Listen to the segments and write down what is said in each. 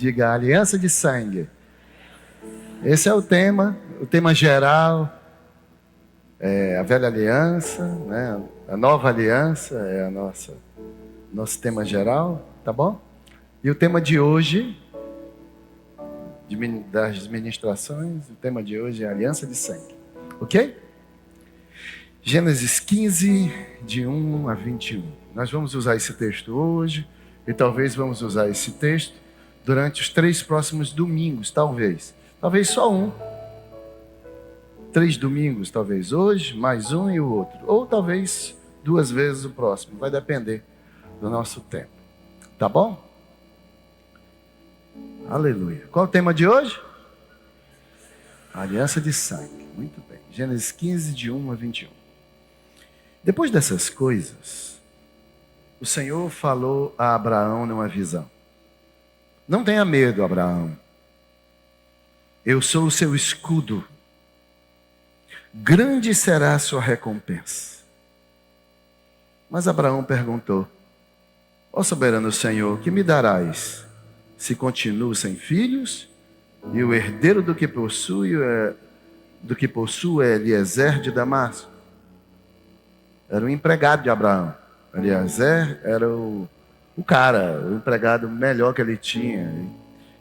Diga, aliança de sangue. Esse é o tema geral. É a velha aliança, né? A nova aliança é nosso tema geral, tá bom? E o tema de hoje, das ministrações, o tema de hoje é aliança de sangue, ok? Gênesis 15, de 1 a 21. Nós vamos usar esse texto hoje e talvez vamos usar esse texto durante os 3 próximos domingos, talvez só um. 3 domingos, talvez hoje, mais um e o outro. Ou talvez 2 vezes o próximo. Vai depender do nosso tempo. Tá bom? Aleluia. Qual é o tema de hoje? Aliança de sangue. Muito bem. Gênesis 15, de 1 a 21. Depois dessas coisas, o Senhor falou a Abraão numa visão. Não tenha medo, Abraão. Eu sou o seu escudo. Grande será a sua recompensa. Mas Abraão perguntou: ó soberano Senhor, que me darás se continuo sem filhos e o herdeiro do que possuo é Eliezer de Damasco? Era um empregado de Abraão. Eliezer era o empregado melhor que ele tinha.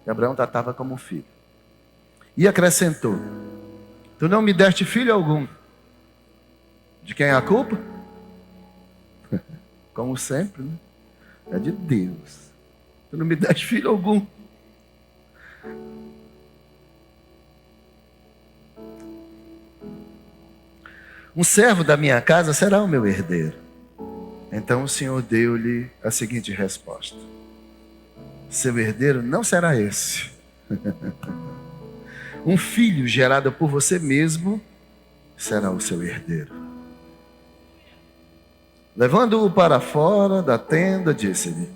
E Abraão tratava como filho. E acrescentou: tu não me deste filho algum. De quem é a culpa? Como sempre, né? É de Deus. Tu não me deste filho algum. Um servo da minha casa será o meu herdeiro. Então o Senhor deu-lhe a seguinte resposta: seu herdeiro não será esse. Um filho gerado por você mesmo será o seu herdeiro. Levando-o para fora da tenda, disse-lhe: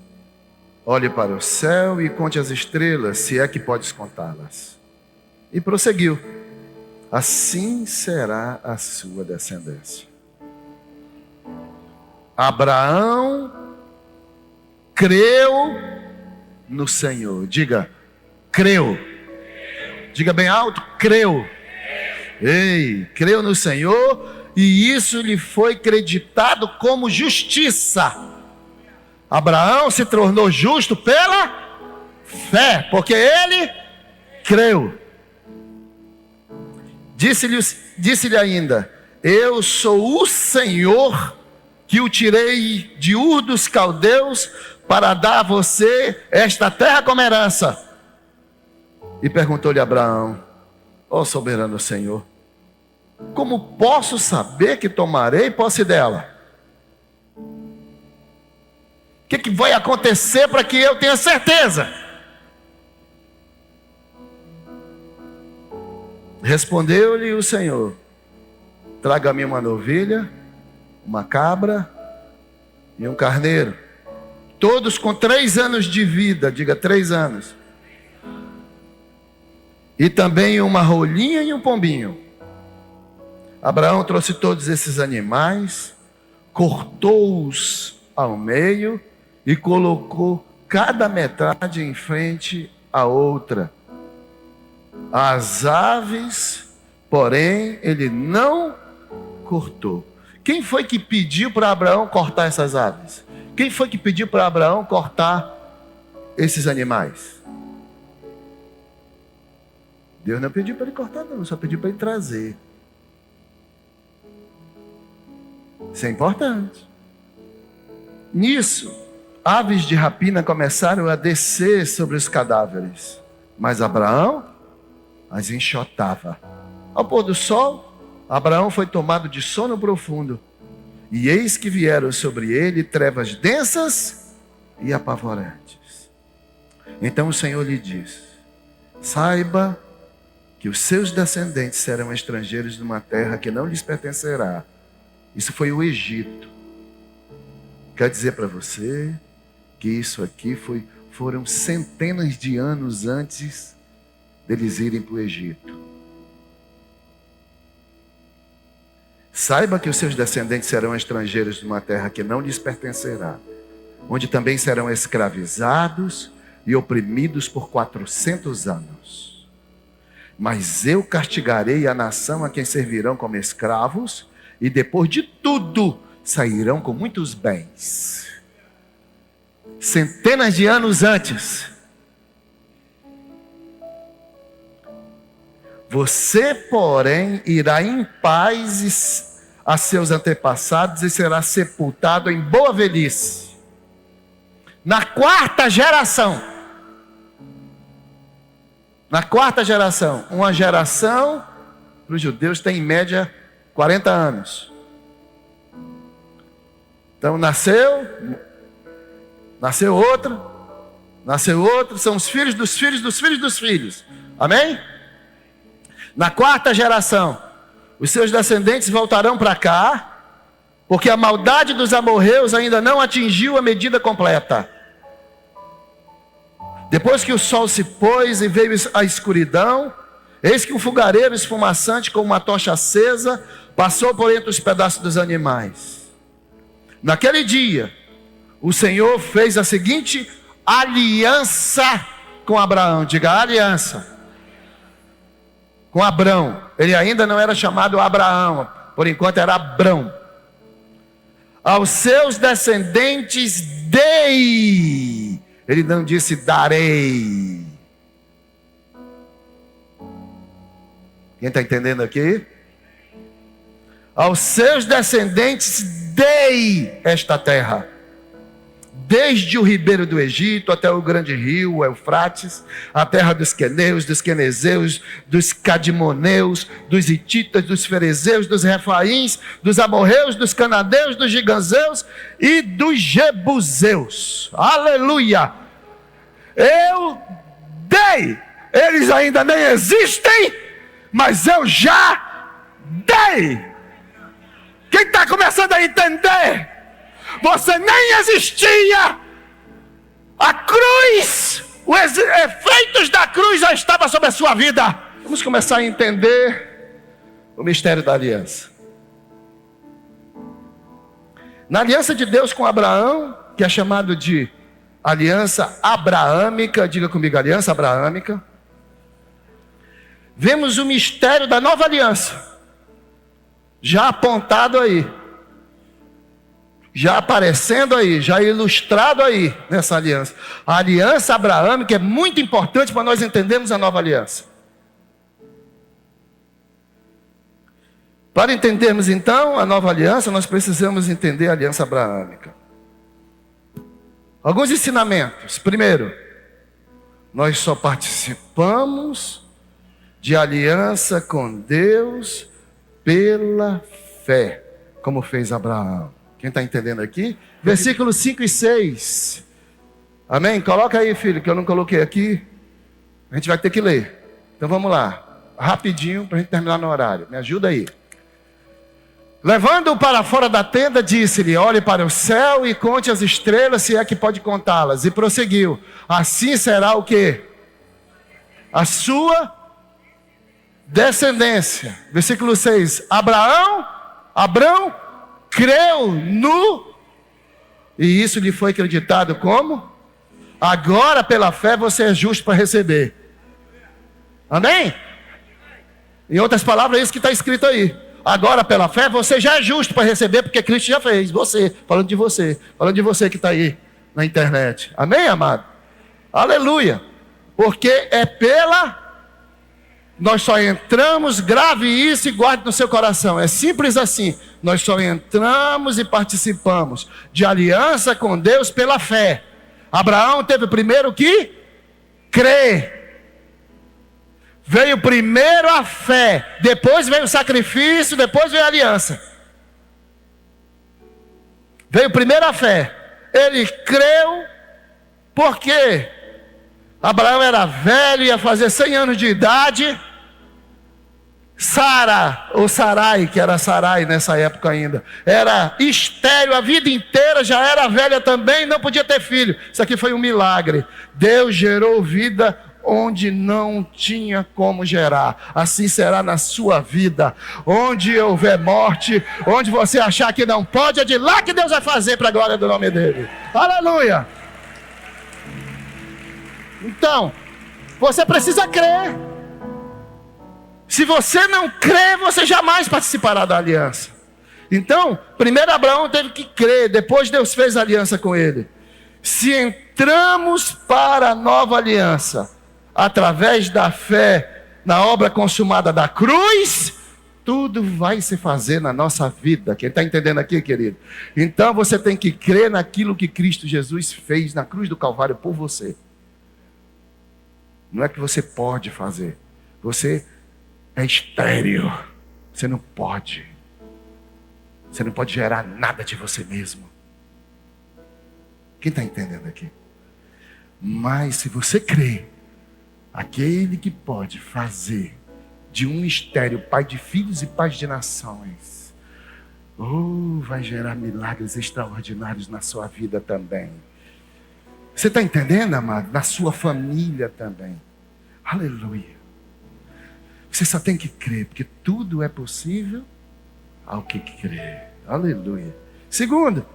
olhe para o céu e conte as estrelas, se é que podes contá-las. E prosseguiu: assim será a sua descendência. Abraão creu no Senhor. Diga, creu. Diga bem alto, creu. Creu no Senhor e isso lhe foi creditado como justiça. Abraão se tornou justo pela fé, porque ele creu. Disse-lhe ainda: eu sou o Senhor que o tirei de Ur dos Caldeus para dar a você esta terra como herança. E perguntou-lhe Abraão: ó soberano Senhor, como posso saber que tomarei posse dela? O que vai acontecer para que eu tenha certeza? Respondeu-lhe o Senhor: traga-me uma novilha, uma cabra e um carneiro, todos com 3 anos de vida. Diga, 3 anos. E também uma rolinha e um pombinho. Abraão trouxe todos esses animais, cortou-os ao meio e colocou cada metade em frente à outra. As aves, porém, ele não cortou. Quem foi que pediu para Abraão cortar essas aves? Quem foi que pediu para Abraão cortar esses animais? Deus não pediu para ele cortar, não, só pediu para ele trazer. Isso é importante. Nisso, aves de rapina começaram a descer sobre os cadáveres, mas Abraão as enxotava. Ao pôr do sol, Abraão foi tomado de sono profundo, e eis que vieram sobre ele trevas densas e apavorantes. Então o Senhor lhe disse: saiba que os seus descendentes serão estrangeiros numa terra que não lhes pertencerá. Isso foi o Egito. Quero dizer para você que isso aqui foram centenas de anos antes deles irem para o Egito. Saiba que os seus descendentes serão estrangeiros numa terra que não lhes pertencerá, onde também serão escravizados e oprimidos por 400 anos. Mas eu castigarei a nação a quem servirão como escravos, e depois de tudo sairão com muitos bens. Centenas de anos antes, você, porém, irá em paz a seus antepassados e será sepultado em boa velhice. Na quarta geração, uma geração para os judeus tem em média 40 anos. Então nasceu outro, são os filhos dos filhos dos filhos dos filhos. Amém? Na quarta geração, os seus descendentes voltarão para cá, porque a maldade dos amorreus ainda não atingiu a medida completa. Depois que o sol se pôs e veio a escuridão, eis que um fogareiro esfumaçante com uma tocha acesa passou por entre os pedaços dos animais. Naquele dia, o Senhor fez a seguinte aliança com Abraão. Diga, aliança. Com Abrão. Ele ainda não era chamado Abraão, por enquanto era Abrão. Aos seus descendentes dei. Ele não disse darei. Quem está entendendo aqui? Aos seus descendentes dei esta terra, desde o ribeiro do Egito até o grande rio, o Eufrates, a terra dos queneus, dos quenezeus, dos cadimoneus, dos hititas, dos ferezeus, dos refaíns, dos amorreus, dos cananeus, dos giganzeus e dos jebuseus. Aleluia! Eu dei. Eles ainda nem existem, mas eu já dei. Quem está começando a entender? Você nem existia. A cruz, os efeitos da cruz já estavam sobre a sua vida. Vamos começar a entender o mistério da aliança. Na aliança de Deus com Abraão, que é chamado de aliança abraâmica, diga comigo, aliança abraâmica, vemos o mistério da nova aliança, já apontado aí, já aparecendo aí, já ilustrado aí nessa aliança. A aliança abraâmica é muito importante para nós entendermos a nova aliança. Para entendermos então a nova aliança, nós precisamos entender a aliança abraâmica. Alguns ensinamentos. Primeiro, nós só participamos de aliança com Deus pela fé, como fez Abraão. Quem está entendendo aqui? Versículos 5 e 6. Amém? Coloca aí, filho, que eu não coloquei aqui. A gente vai ter que ler. Então vamos lá. Rapidinho, para a gente terminar no horário. Me ajuda aí. Levando-o para fora da tenda, disse-lhe: olhe para o céu e conte as estrelas, se é que pode contá-las. E prosseguiu: assim será o quê? A sua descendência. Versículo 6. Abrão creu no, e isso lhe foi acreditado como? Agora pela fé você é justo para receber. Amém? Em outras palavras, é isso que está escrito aí. Agora pela fé você já é justo para receber, porque Cristo já fez. Você, falando de você que está aí na internet. Amém, amado? Aleluia. Porque é nós só entramos, grave isso e guarde no seu coração. É simples assim. Nós só entramos e participamos de aliança com Deus pela fé. Abraão teve primeiro que crer. Veio primeiro a fé, depois veio o sacrifício, depois veio a aliança. Veio primeiro a fé. Ele creu porque Abraão era velho, ia fazer 100 anos de idade. Sara, ou Sarai, que era Sarai nessa época ainda, era estéril a vida inteira, já era velha também, não podia ter filho. Isso aqui foi um milagre. Deus gerou vida onde não tinha como gerar. Assim será na sua vida. Onde houver morte, onde você achar que não pode, é de lá que Deus vai fazer para a glória do nome dele. Aleluia! Então, você precisa crer. Se você não crê, você jamais participará da aliança. Então, primeiro Abraão teve que crer, depois Deus fez aliança com ele. Se entramos para a nova aliança, através da fé na obra consumada da cruz, tudo vai se fazer na nossa vida. Quem está entendendo aqui, querido? Então você tem que crer naquilo que Cristo Jesus fez na cruz do Calvário por você. Não é que você pode fazer. Você é estéril. Você não pode. Você não pode gerar nada de você mesmo. Quem está entendendo aqui? Mas se você crê, aquele que pode fazer de um estéril pai de filhos e pais de nações, vai gerar milagres extraordinários na sua vida também. Você está entendendo, amado? Na sua família também. Aleluia. Você só tem que crer, porque tudo é possível ao que crê. Aleluia. Segundo,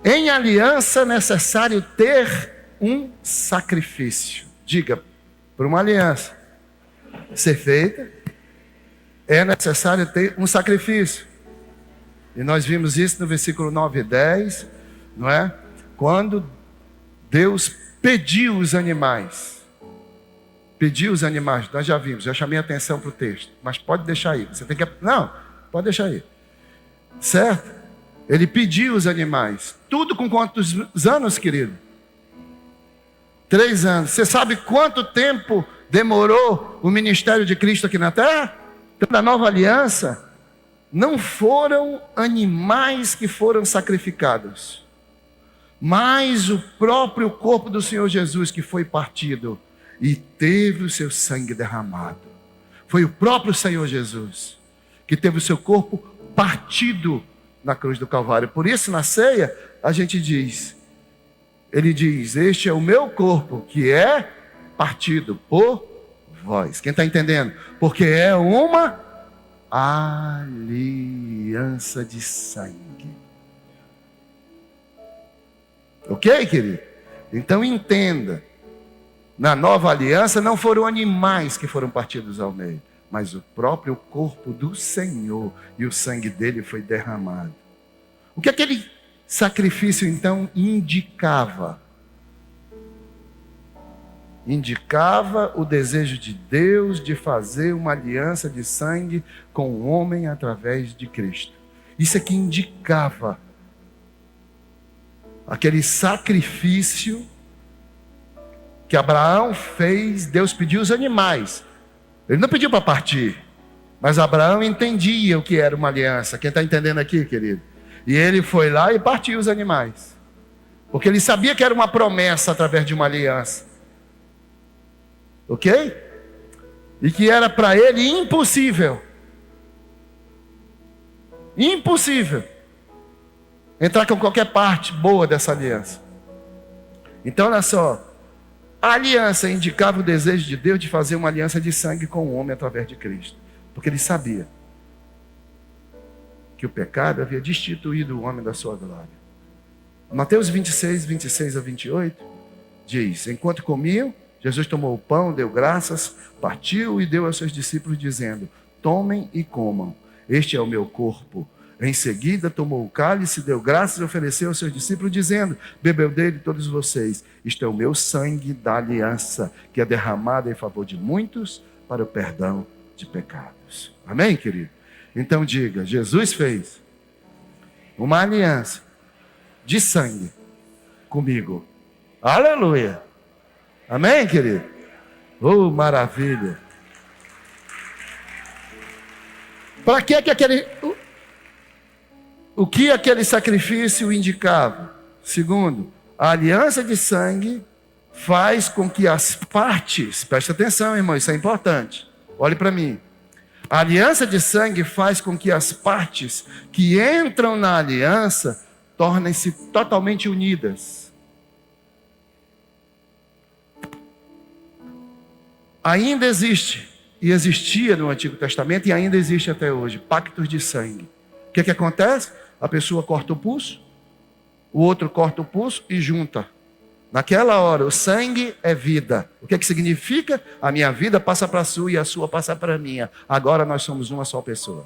em aliança é necessário ter um sacrifício. Diga, para uma aliança ser feita, é necessário ter um sacrifício. E nós vimos isso no versículo 9 e 10, não é? Quando Deus pediu os animais. Pediu os animais, nós já vimos, já chamei a atenção para o texto. Mas pode deixar aí, você tem que... Não, pode deixar aí. Certo? Ele pediu os animais. Tudo com quantos anos, querido? 3 anos. Você sabe quanto tempo demorou o ministério de Cristo aqui na terra? Pela nova aliança, não foram animais que foram sacrificados, mas o próprio corpo do Senhor Jesus que foi partido e teve o seu sangue derramado. Foi o próprio Senhor Jesus que teve o seu corpo partido na cruz do Calvário. Por isso, na ceia, a gente diz, ele diz, este é o meu corpo que é partido por vós. Quem está entendendo? Porque é uma aliança de sangue. Ok, querido? Então entenda, na nova aliança não foram animais que foram partidos ao meio, mas o próprio corpo do Senhor, e o sangue dele foi derramado. O que aquele sacrifício então indicava? Indicava o desejo de Deus de fazer uma aliança de sangue com o homem através de Cristo. Isso é que indicava aquele sacrifício que Abraão fez. Deus pediu os animais, ele não pediu para partir, mas Abraão entendia o que era uma aliança. Quem está entendendo aqui, querido? E ele foi lá e partiu os animais, porque ele sabia que era uma promessa através de uma aliança. Ok? E que era para ele impossível entrar com qualquer parte boa dessa aliança. Então olha só, a aliança indicava o desejo de Deus de fazer uma aliança de sangue com o homem através de Cristo, porque ele sabia que o pecado havia destituído o homem da sua glória. Mateus 26, 26 a 28 diz, enquanto comiam, Jesus tomou o pão, deu graças, partiu e deu aos seus discípulos, dizendo, tomem e comam, este é o meu corpo. Em seguida tomou o cálice, deu graças e ofereceu aos seus discípulos, dizendo, bebeu dele todos vocês, isto é o meu sangue da aliança, que é derramado em favor de muitos para o perdão de pecados. Amém, querido? Então diga, Jesus fez uma aliança de sangue comigo. Aleluia! Amém, querido? Oh, maravilha! Para que aquele... O que aquele sacrifício indicava? Segundo, a aliança de sangue faz com que as partes... Presta atenção, irmão, isso é importante. Olhe para mim. A aliança de sangue faz com que as partes que entram na aliança tornem-se totalmente unidas. Ainda existe, e existia no Antigo Testamento, e ainda existe até hoje, pactos de sangue. O que acontece? A pessoa corta o pulso, o outro corta o pulso e junta. Naquela hora, o sangue é vida. O que significa? A minha vida passa para a sua e a sua passa para a minha. Agora nós somos uma só pessoa.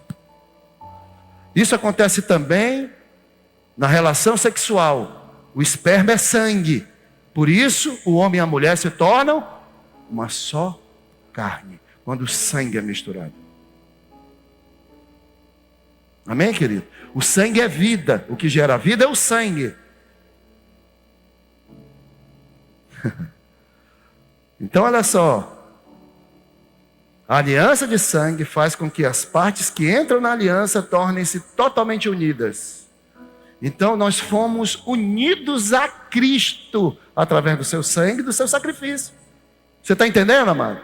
Isso acontece também na relação sexual. O esperma é sangue. Por isso, o homem e a mulher se tornam uma só carne, quando o sangue é misturado. Amém, querido? O sangue é vida. O que gera vida é o sangue. Então, olha só. A aliança de sangue faz com que as partes que entram na aliança tornem-se totalmente unidas. Então, nós fomos unidos a Cristo através do seu sangue e do seu sacrifício. Você está entendendo, amado?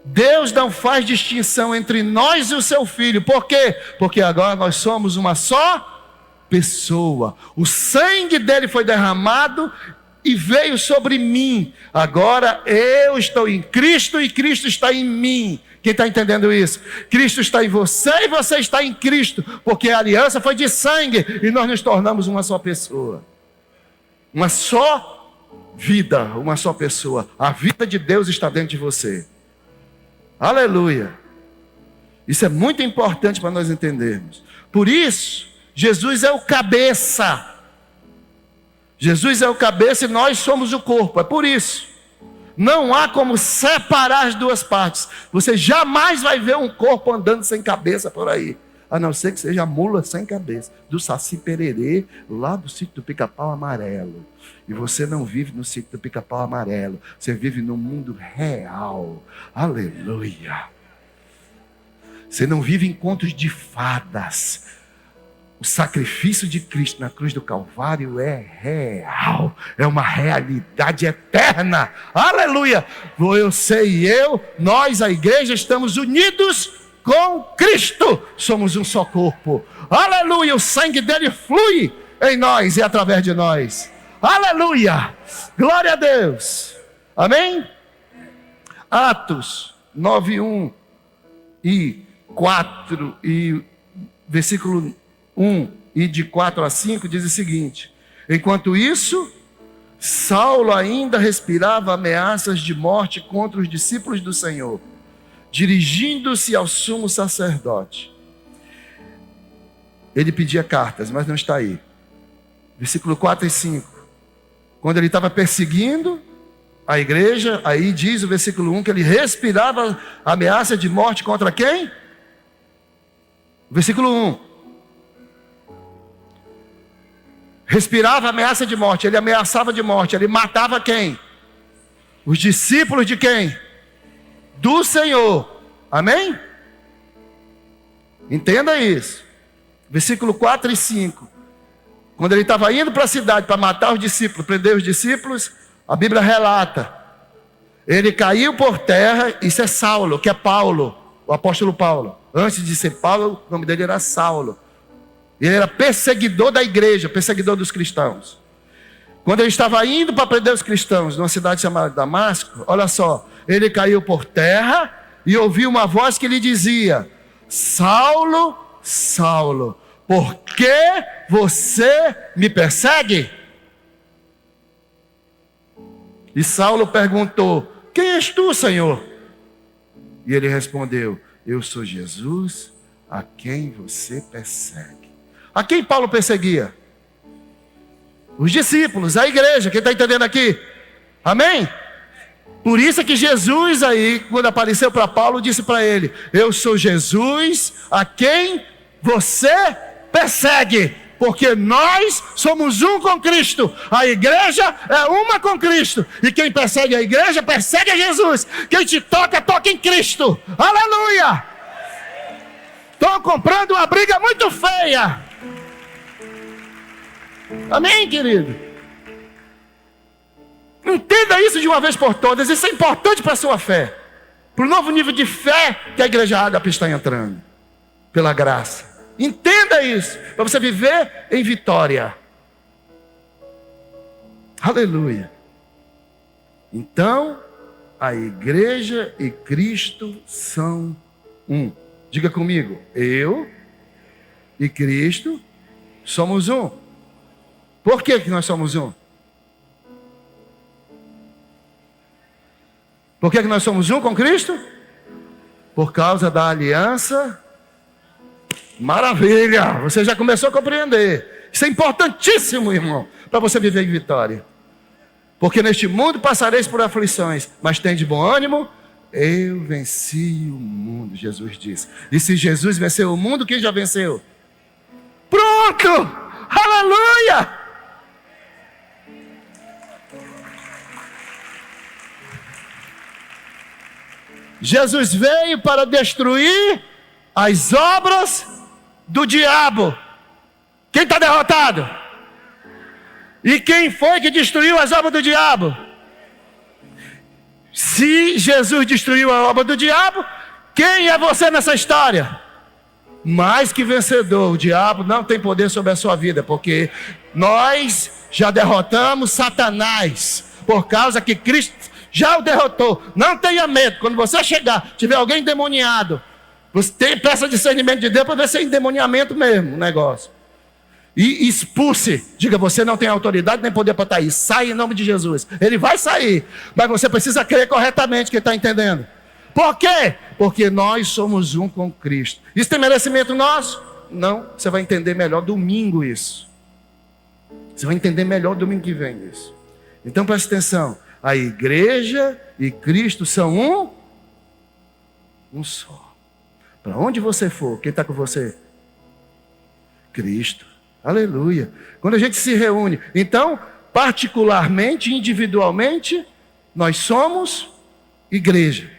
Deus não faz distinção entre nós e o seu filho. Por quê? Porque agora nós somos uma só pessoa. O sangue dele foi derramado e veio sobre mim. Agora eu estou em Cristo e Cristo está em mim. Quem está entendendo isso? Cristo está em você e você está em Cristo. Porque a aliança foi de sangue e nós nos tornamos uma só pessoa. Uma só vida, uma só pessoa. A vida de Deus está dentro de você. Aleluia. Isso é muito importante para nós entendermos. Por isso, Jesus é o cabeça. Jesus é o cabeça e nós somos o corpo. É por isso. Não há como separar as duas partes. Você jamais vai ver um corpo andando sem cabeça por aí. A não ser que seja a mula sem cabeça. Do Saci Pererê, lá do sítio do Pica-Pau Amarelo. E você não vive no sítio do Pica-Pau Amarelo. Você vive no mundo real. Aleluia. Você não vive em contos de fadas. O sacrifício de Cristo na cruz do Calvário é real, é uma realidade eterna. Aleluia! Você e eu, nós, a igreja, estamos unidos com Cristo. Somos um só corpo. Aleluia! O sangue dele flui em nós e através de nós. Aleluia! Glória a Deus. Amém? Atos 9:1 e 4 e versículo 1 e de 4 a 5 diz o seguinte: enquanto isso, Saulo ainda respirava ameaças de morte contra os discípulos do Senhor, dirigindo-se ao sumo sacerdote. Ele pedia cartas, mas não está aí. Versículo 4 e 5. Quando ele estava perseguindo a igreja, aí diz o versículo 1 que ele respirava ameaça de morte contra quem? Versículo 1. Respirava ameaça de morte, ele ameaçava de morte, ele matava quem? Os discípulos de quem? Do Senhor. Amém? Entenda isso. Versículo 4 e 5. Quando ele estava indo para a cidade para matar os discípulos, prender os discípulos, a Bíblia relata. Ele caiu por terra, isso é Saulo, que é Paulo, o apóstolo Paulo. Antes de ser Paulo, o nome dele era Saulo. Ele era perseguidor da igreja, perseguidor dos cristãos. Quando ele estava indo para prender os cristãos numa cidade chamada Damasco, olha só, ele caiu por terra e ouviu uma voz que lhe dizia: Saulo, Saulo, por que você me persegue? E Saulo perguntou: quem és tu, Senhor? E ele respondeu: eu sou Jesus, a quem você persegue. A quem Paulo perseguia? Os discípulos, a igreja. Quem está entendendo aqui? Amém? Por isso é que Jesus aí, quando apareceu para Paulo, disse para ele: eu sou Jesus, a quem você persegue. Porque nós somos um com Cristo. A igreja é uma com Cristo. E quem persegue a igreja, persegue a Jesus. Quem te toca, toca em Cristo. Aleluia! Estão comprando uma briga muito feia. Amém, querido? Entenda isso de uma vez por todas. Isso é importante para a sua fé. Para o novo nível de fé que a igreja Ágape está entrando. Pela graça. Entenda isso, para você viver em vitória. Aleluia. Então, a igreja e Cristo são um. Diga comigo: eu e Cristo somos um. Por que nós somos um? Por que nós somos um com Cristo? Por causa da aliança. Maravilha! Você já começou a compreender. Isso é importantíssimo, irmão, para você viver em vitória. Porque neste mundo passareis por aflições, mas tende bom ânimo. Eu venci o mundo, Jesus disse. E se Jesus venceu o mundo, quem já venceu? Pronto! Aleluia! Jesus veio para destruir as obras do diabo. Quem está derrotado? E quem foi que destruiu as obras do diabo? Se Jesus destruiu a obra do diabo, quem é você nessa história? Mais que vencedor. O diabo não tem poder sobre a sua vida, porque nós já derrotamos Satanás, por causa que Cristo já o derrotou. Não tenha medo. Quando você chegar, tiver alguém endemoniado, você peça discernimento de Deus para ver se é endemoniamento mesmo o negócio. E expulse. Diga, você não tem autoridade nem poder para estar aí. Sai em nome de Jesus. Ele vai sair, mas você precisa crer corretamente. Quem está entendendo? Por quê? Porque nós somos um com Cristo. Isso tem merecimento nosso? Não. Você vai entender melhor domingo isso. Você vai entender melhor domingo que vem isso. Então preste atenção. A igreja e Cristo são um só. Para onde você for, quem está com você? Cristo. Aleluia. Quando a gente se reúne, então, particularmente, individualmente, nós somos igreja.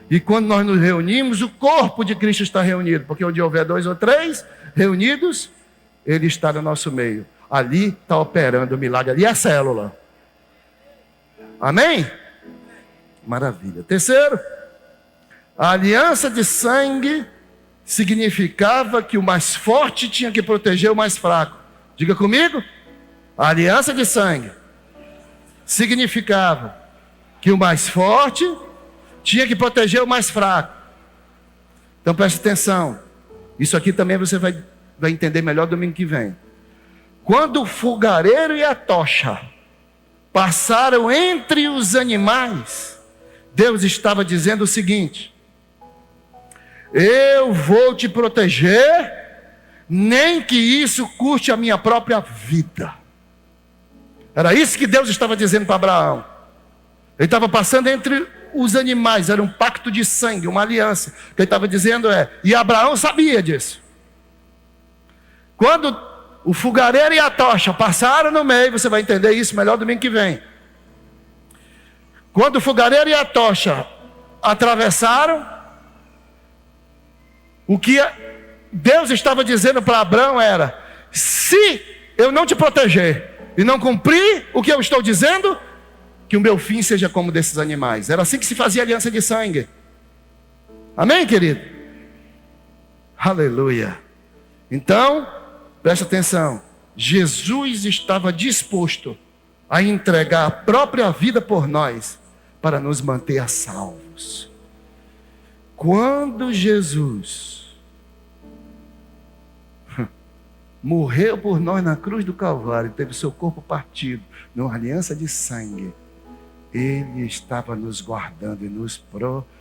E quando nós nos reunimos, o corpo de Cristo está reunido. Porque onde houver 2 ou 3 reunidos, Ele está no nosso meio. Ali está operando o milagre. Ali é a célula. Amém? Maravilha. Terceiro, a aliança de sangue significava que o mais forte tinha que proteger o mais fraco. Diga comigo. A aliança de sangue significava que o mais forte tinha que proteger o mais fraco. Então preste atenção. Isso aqui também você vai entender melhor domingo que vem. Quando o fogareiro e a tocha passaram entre os animais, Deus estava dizendo o seguinte: eu vou te proteger, nem que isso custe a minha própria vida. Era isso que Deus estava dizendo para Abraão. Ele estava passando entre os animais, era um pacto de sangue, uma aliança. O que ele estava dizendo e Abraão sabia disso. Quando o fogareiro e a tocha passaram no meio, você vai entender isso melhor domingo que vem. Quando o fogareiro e a tocha atravessaram, o que Deus estava dizendo para Abraão era: se eu não te proteger e não cumprir o que eu estou dizendo, que o meu fim seja como desses animais. Era assim que se fazia aliança de sangue. Amém, querido? Aleluia. Então, preste atenção. Jesus estava disposto a entregar a própria vida por nós, para nos manter a salvos. Quando Jesus morreu por nós na cruz do Calvário, teve seu corpo partido, numa aliança de sangue, Ele estava nos guardando e nos protegendo.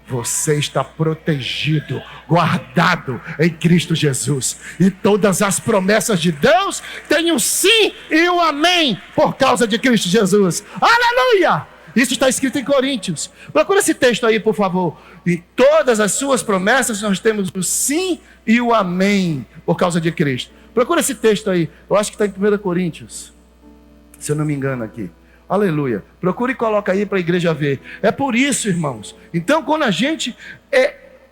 Você está protegido, guardado em Cristo Jesus. E todas as promessas de Deus têm um sim e um amém por causa de Cristo Jesus. Aleluia! Isso está escrito em Coríntios. Procura esse texto aí, por favor. Em todas as suas promessas nós temos o sim e o amém por causa de Cristo. Procura esse texto aí. Eu acho que está em 1 Coríntios, se eu não me engano aqui. Aleluia. Procure e coloca aí para a igreja ver. É por isso, irmãos. Então, quando a gente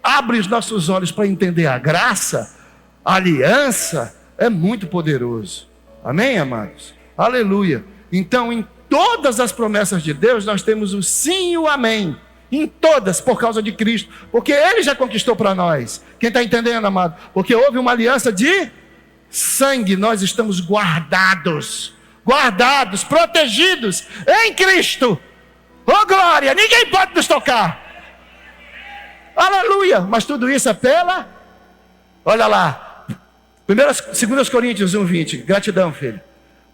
abre os nossos olhos para entender a graça, a aliança, é muito poderoso. Amém, amados? Aleluia. Então, em todas as promessas de Deus, nós temos o sim e o amém. Em todas, por causa de Cristo. Porque Ele já conquistou para nós. Quem está entendendo, amado? Porque houve uma aliança de sangue. Nós estamos guardados, protegidos em Cristo. Oh glória, ninguém pode nos tocar. Aleluia. Mas tudo isso é pela, olha lá, 2 Coríntios 1:20. Gratidão, filho.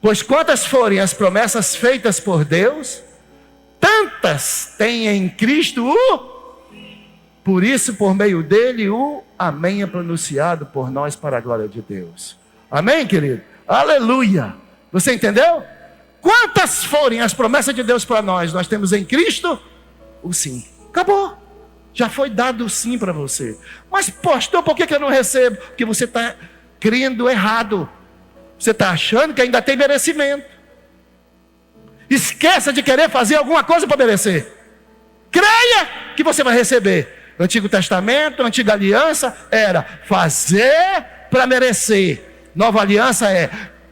Pois quantas forem as promessas feitas por Deus, tantas têm em Cristo por isso, por meio dele, o amém é pronunciado por nós para a glória de Deus. Amém, querido? Aleluia! Você entendeu? Quantas forem as promessas de Deus para nós, nós temos em Cristo o sim. Acabou. Já foi dado o sim para você. Mas, pastor, por que eu não recebo? Porque você está crendo errado. Você está achando que ainda tem merecimento. Esqueça de querer fazer alguma coisa para merecer. Creia que você vai receber. No Antigo Testamento, a Antiga Aliança era fazer para merecer. Nova Aliança é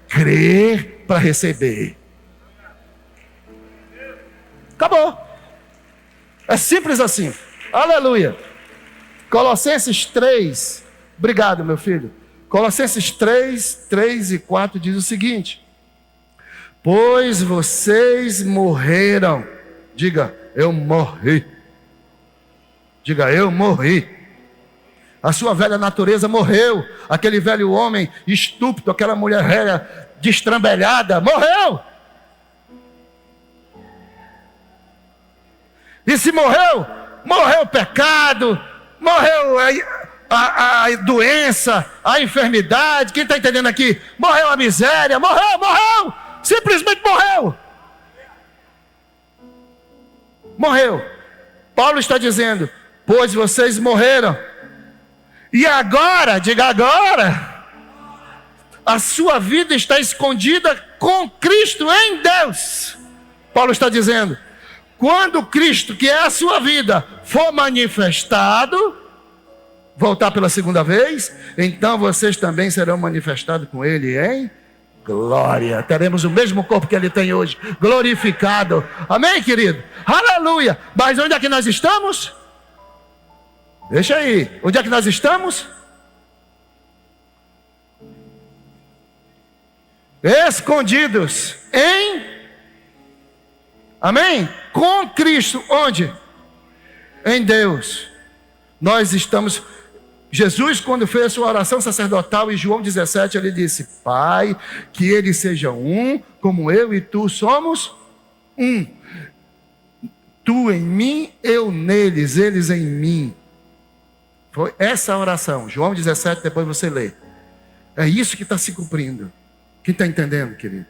crer para receber. Acabou. É simples assim. Aleluia. Colossenses 3. Obrigado, meu filho. Colossenses 3, 3 e 4 diz o seguinte: pois vocês morreram. Diga, eu morri. Diga, eu morri. A sua velha natureza morreu. Aquele velho homem estúpido, aquela mulher velha destrambelhada, morreu. E se morreu, morreu o pecado, morreu a doença, a enfermidade. Quem está entendendo aqui? Morreu a miséria, morreu. Simplesmente morreu. Morreu. Paulo está dizendo, pois vocês morreram. E agora, diga agora, a sua vida está escondida com Cristo em Deus. Paulo está dizendo, quando Cristo, que é a sua vida, for manifestado, voltar pela segunda vez, então vocês também serão manifestados com Ele em glória. Teremos o mesmo corpo que Ele tem hoje, glorificado. Amém, querido? Aleluia. Mas onde é que nós estamos? Deixa aí. Onde é que nós estamos? Escondidos em... Amém? Com Cristo. Onde? Em Deus. Nós estamos... Jesus, quando fez a sua oração sacerdotal, em João 17, ele disse, Pai, que eles sejam um, como eu e tu somos um. Tu em mim, eu neles, eles em mim. Foi essa a oração. João 17, depois você lê. É isso que está se cumprindo. Quem está entendendo, querido?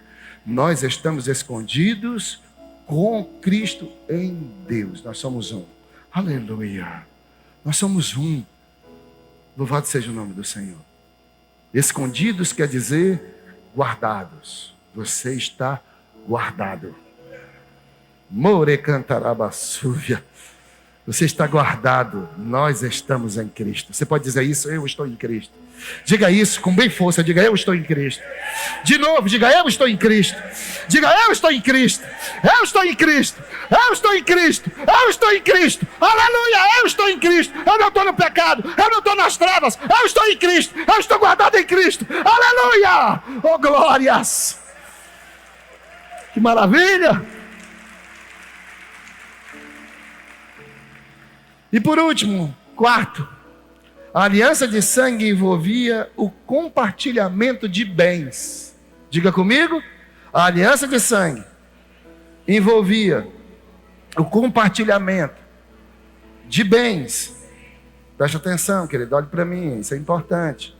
Nós estamos escondidos com Cristo em Deus. Nós somos um. Aleluia. Nós somos um. Louvado seja o nome do Senhor. Escondidos quer dizer guardados. Você está guardado. More cantarabassúvia. Você está guardado. Nós estamos em Cristo. Você pode dizer isso? Eu estou em Cristo. Diga isso com bem força. Diga, eu estou em Cristo. De novo, diga, eu estou em Cristo. Diga, eu estou em Cristo. Eu estou em Cristo. Eu estou em Cristo. Eu estou em Cristo. Aleluia, eu estou em Cristo. Eu não estou no pecado. Eu não estou nas trevas. Eu estou em Cristo. Eu estou guardado em Cristo. Aleluia. Oh, glórias. Que maravilha. E por último, quarto, a aliança de sangue envolvia o compartilhamento de bens. Diga comigo, a aliança de sangue envolvia o compartilhamento de bens. Preste atenção, querido, olhe para mim, isso é importante.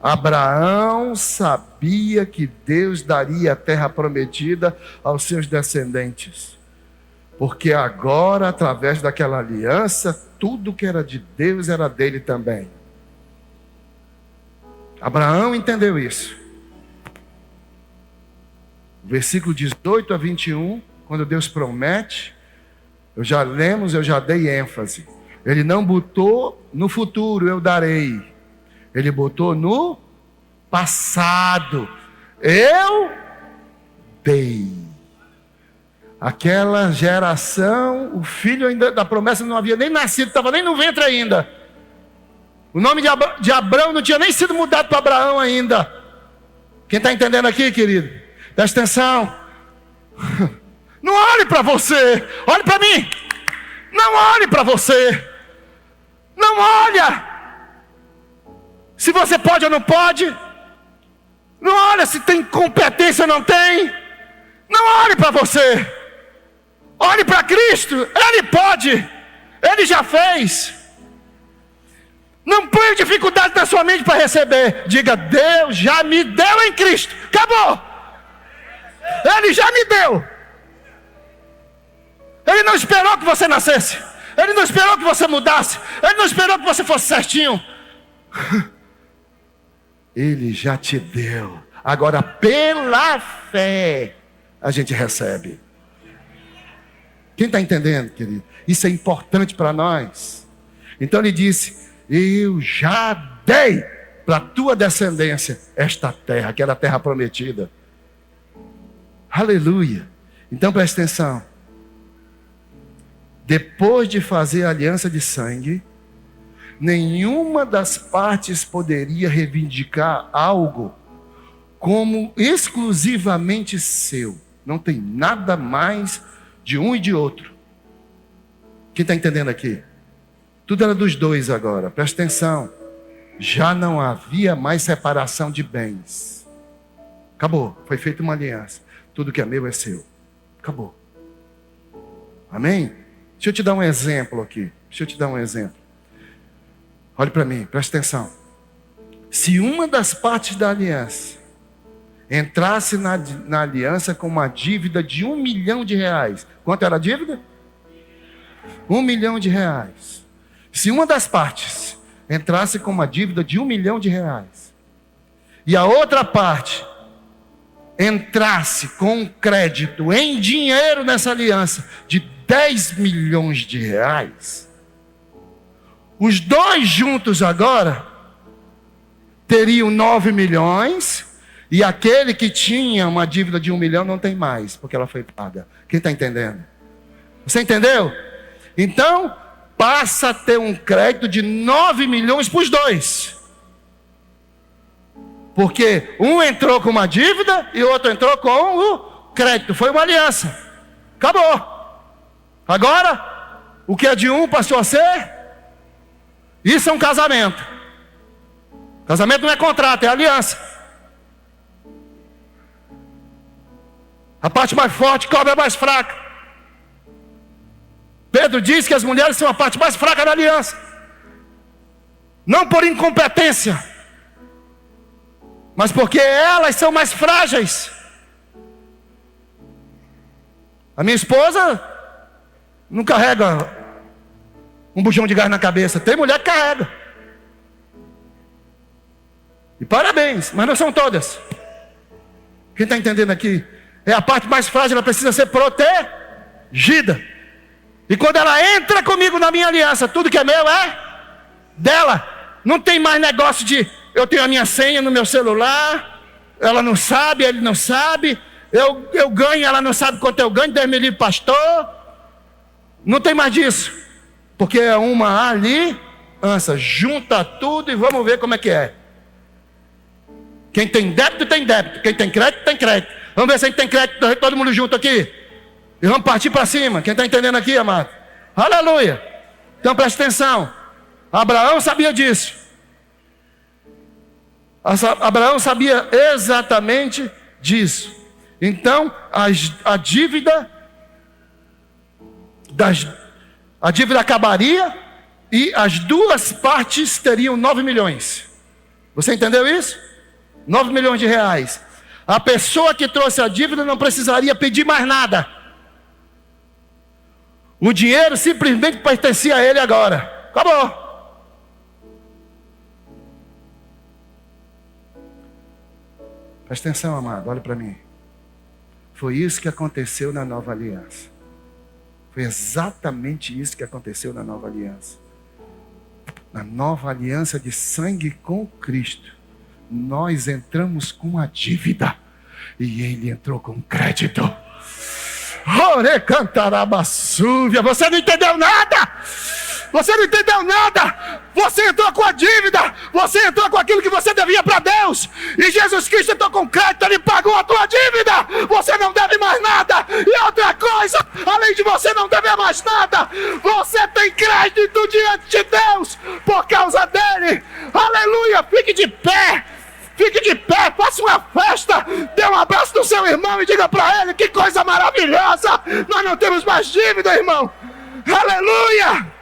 Abraão sabia que Deus daria a terra prometida aos seus descendentes. Porque agora, através daquela aliança, tudo que era de Deus era dele também. Abraão entendeu isso. Versículo 18 a 21, quando Deus promete, eu já lemos, eu já dei ênfase. Ele não botou no futuro, eu darei. Ele botou no passado, eu dei. Aquela geração, o filho ainda da promessa não havia nem nascido, estava nem no ventre ainda. O nome de Abrão não tinha nem sido mudado para Abraão ainda. Quem está entendendo aqui, querido? Presta atenção. Não olhe para você, olhe para mim. Não olhe para você. Não olha se você pode ou não pode. Não olha se tem competência ou não tem. Não olhe para você. Olhe para Cristo, Ele pode, Ele já fez. Não ponha dificuldade na sua mente para receber. Diga: Deus já me deu em Cristo. Acabou. Ele já me deu. Ele não esperou que você nascesse. Ele não esperou que você mudasse. Ele não esperou que você fosse certinho. Ele já te deu. Agora, pela fé, a gente recebe. Quem está entendendo, querido? Isso é importante para nós. Então ele disse: eu já dei para a tua descendência esta terra, que era a terra prometida. Aleluia. Então presta atenção. Depois de fazer a aliança de sangue, nenhuma das partes poderia reivindicar algo como exclusivamente seu. Não tem nada mais de um e de outro. Quem está entendendo aqui? Tudo era dos dois agora. Presta atenção. Já não havia mais separação de bens. Acabou. Foi feita uma aliança. Tudo que é meu é seu. Acabou. Amém? Deixa eu te dar um exemplo aqui. Olhe para mim, presta atenção. Se uma das partes da aliança entrasse na aliança com uma dívida de R$1 milhão. Quanto era a dívida? R$1 milhão. Se uma das partes entrasse com uma dívida de R$1 milhão e a outra parte entrasse com um crédito em dinheiro nessa aliança de R$10 milhões, os dois juntos agora teriam 9 milhões, e aquele que tinha uma dívida de 1 milhão não tem mais, porque ela foi paga. Quem está entendendo? Você entendeu? Então, passa a ter um crédito de 9 milhões para os dois. Porque um entrou com uma dívida e o outro entrou com o crédito. Foi uma aliança. Acabou. Agora, o que é de um passou a ser? Isso é um casamento. Casamento não é contrato, é aliança. A parte mais forte cobra a mais fraca. Pedro diz que as mulheres são a parte mais fraca da aliança. Não por incompetência, mas porque elas são mais frágeis. A minha esposa não carrega um bujão de gás na cabeça. Tem mulher que carrega. E parabéns, mas não são todas. Quem está entendendo aqui? É a parte mais frágil, ela precisa ser protegida. E quando ela entra comigo na minha aliança, tudo que é meu é dela. Não tem mais negócio de eu tenho a minha senha no meu celular, ela não sabe, ele não sabe, eu ganho, ela não sabe quanto eu ganho, Deus me livre, pastor. Não tem mais disso. Porque é uma aliança, junta tudo e vamos ver como é que é. Quem tem débito, tem débito. Quem tem crédito, tem crédito. Vamos ver se a gente tem crédito, todo mundo junto aqui. E vamos partir para cima. Quem está entendendo aqui, amado? Aleluia. Então preste atenção. Abraão sabia disso. Abraão sabia exatamente disso. Então a dívida acabaria e as duas partes teriam 9 milhões. Você entendeu isso? 9 milhões de reais. A pessoa que trouxe a dívida não precisaria pedir mais nada. O dinheiro simplesmente pertencia a ele agora. Acabou. Presta atenção, amado, olha para mim. Foi isso que aconteceu na nova aliança. Foi exatamente isso que aconteceu na nova aliança. Na nova aliança de sangue com Cristo, nós entramos com a dívida e ele entrou com crédito. Ore cantarabassúvia. Você não entendeu nada. Você não entendeu nada. Você entrou com a dívida. Você entrou com aquilo que você devia para Deus. E Jesus Cristo entrou com crédito. Ele pagou a tua dívida. Você não deve mais nada. E outra coisa, além de você não dever mais nada, você tem crédito diante de Deus por causa dele. Aleluia. Fique de pé. Fique de pé. Faça uma festa. Dê um abraço do seu irmão e diga para ele: que coisa maravilhosa! Nós não temos mais dívida, irmão. Aleluia!